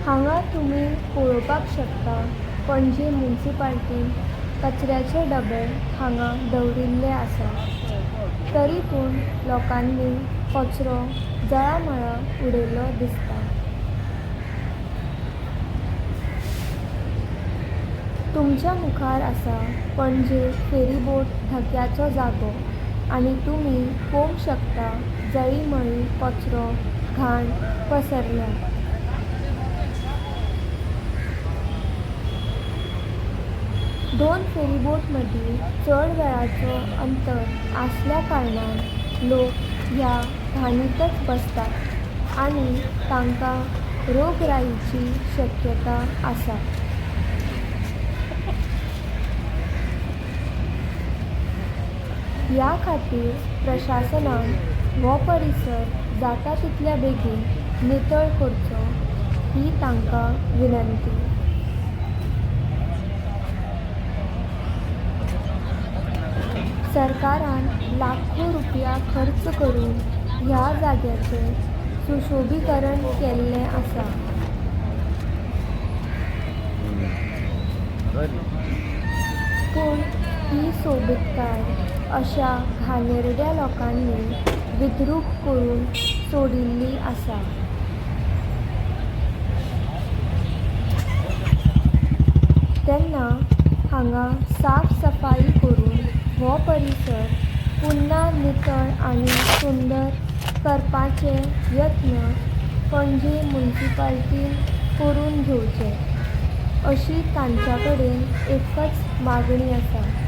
हांगा तुमी पळोवपाक शकता पणजी म्युनिसिपालिटीन कचऱ्याचे डबे हांगा दवरिल्ले आसा. तरी पूण लोकांनी कचरो जळामळा उडयल्लो दिसता. तुमच्या मुखार आसा पणजे फेरीबोट धक्याचो जागो आनी तुमी पळोवंक शकता जळीमळी कचरो घाण पसरल्या. दोन फेरीबोट मदीं चड वेळाचो अंतर आसल्या कारणान लोक ह्या घाणींतच बसतात आनी तांकां रोगराईची शक्यता आसा. ह्या खातीर प्रशासनान हो परिसर जाता तितल्या बेगीन नितळ करचो ही तांकां विनंती. सरकारान लाखो रुपया खर्च करून ह्या जाग्याचें सुशोभीकरण केल्लें आसा. पूण ही सोबीतकाय अशा घाणेरड्या लोकांनी विद्रूप करून सोडिल्ली आसा. तेन्ना हांगा साफ सफाई करून हो परिसर पुन्हा नितळ आनी सुंदर करपाचे यत्न पणजी म्युनिसिपालिटीन करून घेवचे अशी तांच्या कडेन एकच मागणी आसा.